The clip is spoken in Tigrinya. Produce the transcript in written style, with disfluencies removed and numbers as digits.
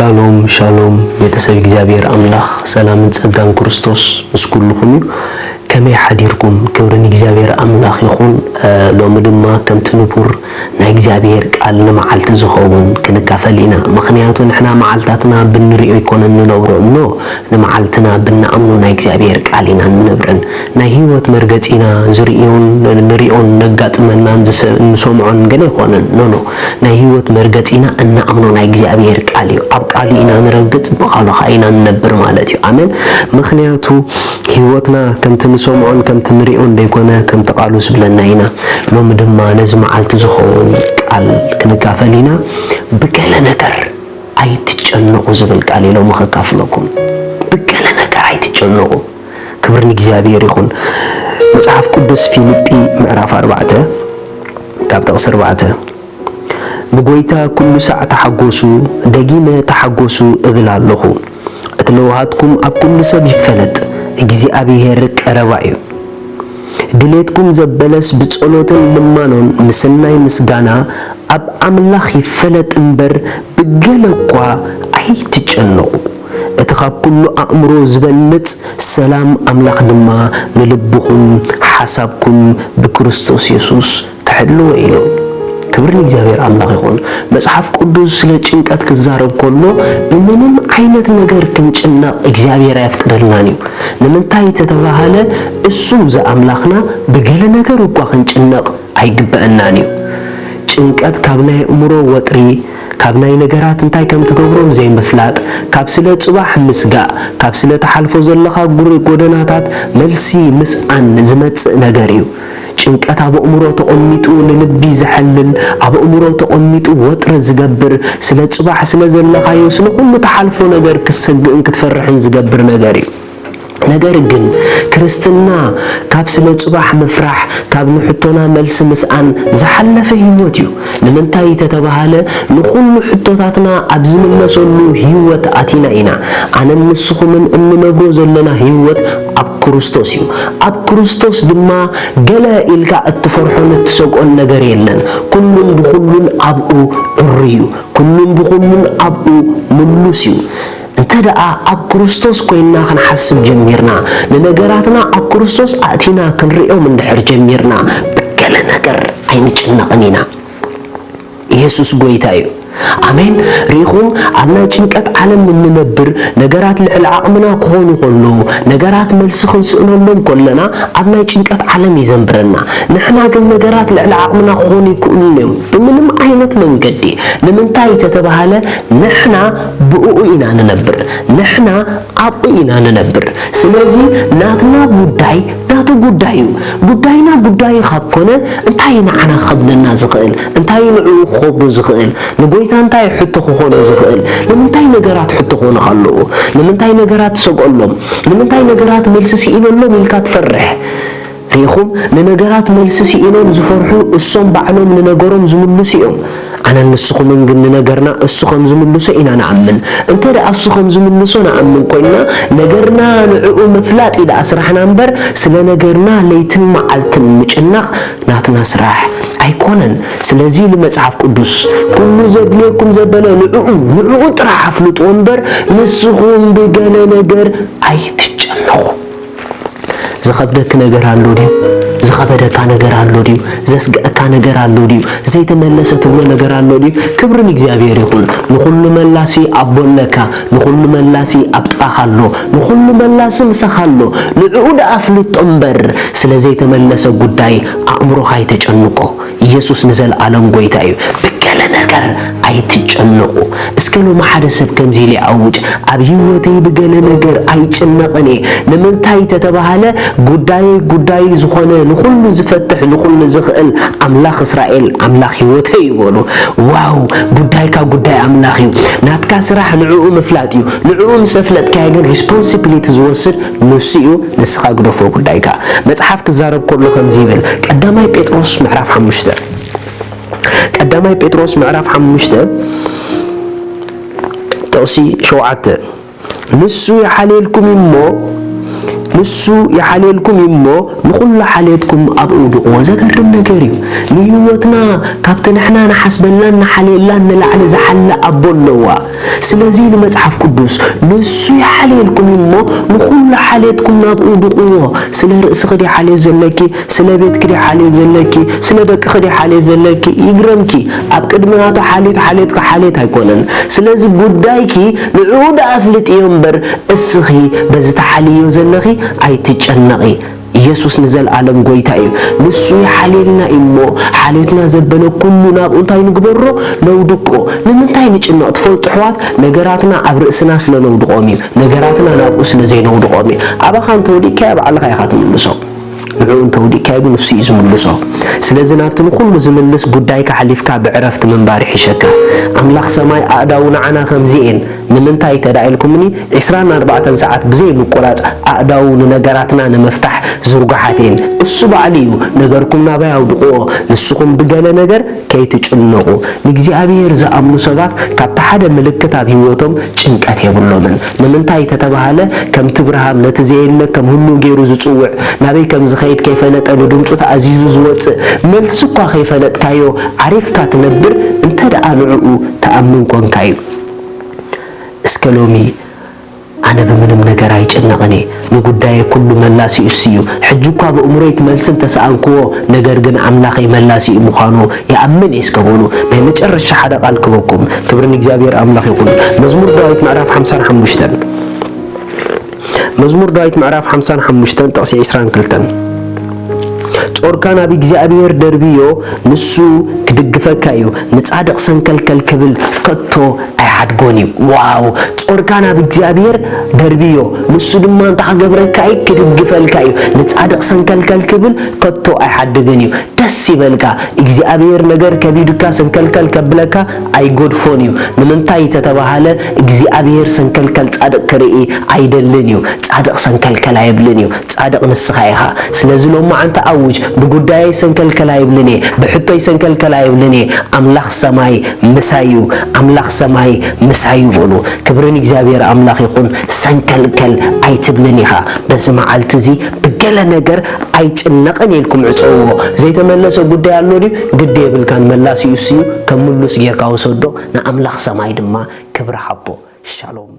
ሻሎም ሻሎም ቤተሰብ እግዚአብሔር አምላክ ሰላምን ጸጋን ክርስቶስ ምስኩልኩም ከመይ ሓዲርኩም ክብርን እግዚአብሔር አምላክ ይኹን ሎሚ ድማ ከምቲ ንቡር ናይ እግዚአብሔር ቃል ንመዓልቲ ዝኸውን ክንካፈሊና ምክንያቱ ንሕና መዓልታትና ብንሪኦ ይኮነን ንነብሮ ኖ ንመዓልትና ብናኣምኖ ናይ እግዚአብሔር ቃል ኢና ንነብረን ናይ ህይወት መርገፂና ዝሪኦን ንሪኦን ነጋጥመናን ንሰምዖን ገለ ይኮነን ኖ ናይ ህይወት መርገፂና እናኣምኖ ናይ እግዚአብሔር ቃል እዩ ኣብ ቃል ኢና ንረግፅ በቃሉ ኢና ንነብር ማለት እዩ አሜን ምክንያቱ ህይወትና ከምቲ ንሰምዖን ከምቲ ንሪኦን ደይኮነ ከምቲ ቃሉ ዝብለና ኢና ሎሚ ድማ ነዚ መዓልቲ ዝኸውን ቃል ክንካፈሊና ብገለ ነገር ኣይትጨነቁ ዝብል ቃል ኢሎም ክካፍለኩም ብገለ ነገር ኣይትጨነቁ ክብርን እግዚአብሔር ይኹን መጽሐፍ ቅዱስ ፊልጵ ምዕራፍ 4 ካብ ጥቕሲ 4 ብጎይታ ኩሉ ሰዕ ተሓጎሱ ደጊመ ተሓጎሱ እብል ኣለኹ እትለውሃትኩም ኣብ ኩሉ ሰብ ይፈለጥ እግዚአብሔር ቀረባ እዩ ድሌትኩም ዘበለስ ብጸሎትን ልማኖን ምስናይ ምስጋና ኣብ አምላኽ ይፈለጥ እምበር ብገለ እኳ ኣይትጨነቁ እቲ ካብ ኩሉ ኣእምሮ ዝበልጽ ሰላም አምላኽ ድማ ንልብኹም ሓሳብኩም ብክርስቶስ ኢየሱስ ክሕልዎ ኢሉ ክብርን እግዚአብሔር አምላክ ይኹን መጽሐፍ ቅዱስ ስለ ጭንቀት ክዛረብ ከሎ በምንም አይነት ነገር ክንጭነቅ እግዚአብሔር አይፈቅድልናን እዩ ንምንታይ ተተባሃለ እሱ ዘአምላኽና በገለ ነገር እኳ ክንጭነቅ አይግበአናን እዩ ጭንቀት ካብ ናይ እምሮ ወጥሪ ካብ ናይ ነገራት እንታይ ከም ትገብሮም ዘይምፍላጥ ካብ ስለ ጽባሕ ምስጋእ ካብ ስለ ተሓልፎ ዘለኻ ጎደናታት መልሲ ምስአን ዝመጽእ ነገር እዩ ጭንቀት ኣብ እምሮ ተቆሚጡ ንልቢ ዝሐልል ኣብ እምሮ ተቆሚጡ ወጥረ ዝገብር ስለ ጽባሕ ስለ ዘለኻዮ ስለ ሁሉ ተሓልፎ ነገር ክሰግእን ክትፈርሕን ዝገብር ነገር እዩ ነገር ግን ክርስትና ካብ ስለ ጽባሕ ምፍራሕ ካብ ንሕቶና መልሲ ምስአን ዝሐለፈ ህይወት እዩ ንምንታይ ተተባሃለ ንኹሉ ሕቶታትና ኣብ ዝምለሰሉ ህይወት ኣቲና ኢና ኣነ ንስኹምን እንነብሮ ዘለና ህይወት ኣብ ክርስቶስ እዩ ኣብ ክርስቶስ ድማ ገለ ኢልካ እትፈርሖን እትሰቆን ነገር የለን ኩሉን ብኩሉን ኣብኡ ዕርዩ ኩሉን ብኩሉን ኣብኡ ምሉስ እዩ እንተ ደኣ ኣብ ክርስቶስ ኮይና ክንሓስብ ጀሚርና ንነገራትና ኣብ ክርስቶስ ኣእቲና ክንሪኦም እንድሕር ጀሚርና ብገለ ነገር ኣይንጭነቕን ኢና ኢየሱስ ጎይታ እዩ አሜን ሪኹም ኣብ ናይ ጭንቀት ዓለም እንነብር ነገራት ልዕሊ ዓቕምና ክኾኑ ከሎ ነገራት መልሲ ክንስእነሎም ከለና ኣብ ናይ ጭንቀት ዓለም ይዘንብረና ንሕና ግን ነገራት ልዕሊ ዓቕምና ክኾኑ ይክእሉን እዮም ብምንም ዓይነት መንገዲ ንምንታይ ተተባሃለ ንሕና ብኡኡ ኢና ንነብር ንሕና ኣብኡ ኢና ንነብር ስለዚ ናትና ጉዳይ ናቱ ጉዳይ እዩ ጉዳይና ጉዳይ ካብ ኮነ እንታይ ንዓና ከብደና ዝኽእል እንታይ ንዕኡ ክኸብዶ ዝኽእል ንጎይታ እንታይ ሕቶ ክኾነ ዝኽእል ንምንታይ ነገራት ሕቶ ክኾነ ከለዎ ንምንታይ ነገራት ሰቆሎም ንምንታይ ነገራት መልሲ ሲኢሎም ኢልካ ትፈርሕ ሪኹም ንነገራት መልሲ ሲኢሎም ዝፈርሑ እሶም ባዕሎም ንነገሮም ዝምልሱ እዮም ኣነ ንስኹም ግን ነገርና እሱ ከም ዝምልሶ ኢና ንኣምን እንተ ደኣ እሱ ከም ዝምልሶ ንኣምን ኮይና ነገርና ንዕኡ ምፍላጥ ኢዳ ስራሕና እምበር ስለ ነገርና ለይትን መዓልትን ምጭናቕ ናትና ስራሕ ኣይኮነን ስለዚ ለመጽሐፍ ቅዱስ ኩሉ ዘድልየኩም ዘበለ ንዕኡ ጥራሕ አፍልጡ እምበር ንስኹም ብገለ ነገር ኣይትጨነቁ ዝኸብደክ ነገር ኣሎ ዲዩ ዝኸበደካ ነገር ኣሎ ዲዩ ዘስገእካ ነገር ኣሎ ዲዩ ዘይተመለሰትሎ ነገር ኣሎ ዲዩ ክብርን እግዚአብሔር ይኹን ንኹሉ መላሲ ኣቦለካ ንኹሉ መላሲ ኣብጥኻሎ ንኹሉ መላሲ ምሰኻሎ ንዕኡ ደኣፍልጥ እምበር ስለ ዘይተመለሰ ጉዳይ ኣእምሮኻ ኣይተጨንቆ ኢየሱስ ንዘለዓለም ጎይታ እዩ ብገለ ነገር ኣይትጨነቁ እስከ ሎሚ ሓደ ሰብ ከምዚ ኢሉ ይዓውጅ ኣብ ህይወተይ ብገለ ነገር ኣይጭነቕን ንምንታይ ተተባሃለ ጉዳይ ዝኾነ ንኹሉ ዝፈትሕ ንኹሉ ዝኽእል ኣምላኽ እስራኤል ኣምላኽ ህይወተይ ይበሉ ዋው ጉዳይ ኣምላኽ እዩ ናትካ ስራሕ ንዕኡ ምፍላጥ እዩ ንዕኡ ምሰፍለጥካ ግን ሪስፖንሲቢሊቲ ዝወስድ ንሱ እዩ ንስኻ ግደፎ ጉዳይካ መጽሐፍ ክዛረብ ከሎ ከምዚ ይብል ቀዳማይ ጴጥሮስ ምዕራፍ 5 ቀዳማይ ጴጥሮስ ምዕራፍ 5 ጥቕሲ 7 ንሱ ይሓልየልኩም እሞ نسو يحللكم يمو نقول حالتكم أبودو وذكر نجاريو ليوتنا كابتن إحنا نحسبنا نحللنا نلعن زحل أبولوا سلازين مزحف قدوس نسو يحللكم يمو نقول حالتكم أبودو سلا رأس خدي حالي زلكي سلا بيت كدي حالي زلكي سلا دك خدي حالي زلكي يجرمكي أبكد مناطة حالتك حالت هيكونن سلازي قدايكي نعود أفلت ينبر السخي بزت حاليو زلخي أي تجنقي يسوس نزل عالم قويتايو نسو يحللنا إمو حالتنا زبنا كلنا بأنتاي نقبرو لو دقو نمنتاي نجنق تفوت حوات نقراتنا عبرئسنا سلا لو دقومي نقراتنا نابقو سلا زي لو دقومي أبا خان تولي كاب على خيخات من المسو نعون تودي كايب نفسي يزملسو سلازي نابتن كل زملس قدايك حليفكا بعرفت من بارح شكا أملاخ سماي أعداونا عنا خمزين نمنتاي تدعيلكم مني 24 ساعات بزي مقرات أعداون نقراتنا نمفتح زرقحاتين السبع عليو نقركم نابايا ودقوه نسوكم بقال نقر كي تجنقو نقزي أبير زأمنو سبات كابتحاد ملكتا بهيوتهم چنكات يبولو من نمنتاي تتبهالة كم تبرهام نتزيلك كم هنو جيرو زتوع نابي كم زخيت كيف نتقلو دمتو تأزيزو زوات ملسكوا كيف نتكايو عرفكا تنبر انت دعا نعقو تأمن كون كايو اسكالومي أنا بمنم نجراي جنقني نقداي كل ملاسي أسيو حجوكا بأمريت ملسن تسأنكو نجرجن عملاقي ملاسي مخانو يأمن إسكابونو ما نتقرش حدا قال كبوكم كبرني جابير أملاقي يقول مزمور دايت معرف حمسان حمشتن مزمور دايت معرف حمسان حمشتن تقصي إسران كلتن ጾርካና በእግዚአብሔር ደርቢዮ ንሱ ክድግፈካዩ ንጻድቅ ሰንከልከል ክብል ከቶ አይሐድጎኒ ዋው ጾርካና በእግዚአብሔር ደርቢዮ ንሱ ድማ ታገብረካይ ክድግፈልካዩ ንጻድቅ ሰንከልከል ክብል ከቶ አይሐድገኒ ደስ ይበልካ እግዚአብሔር ነገር ከቢዱካ ሰንከልከል ከብለካ አይጎድፎኒዩ ንምንታይ ተተባሃለ እግዚአብሔር ሰንከልከል ጻድቅ ክርኢ አይደልኒዩ ጻድቅ ሰንከልከል አይብልኒዩ ጻድቅ ንስኻይኻ ስለዚህ ሎማ አንተ አውጅ بقداي سنكل كلايب لني بحطي سنكل كلايب لني أملاخ سماي مسايو أملاخ سماي مسايو بولو كبرني جابير أملاخ يكون سنكل كل أي تبلنيها بس مع التزي بقلا نجر أي نقني لكم عصوه زي تملس قداي اللوري قداي بالكان ملاس يسيو كملو سجير كاوسودو نا أملاخ سماي دما كبر حبو شالوم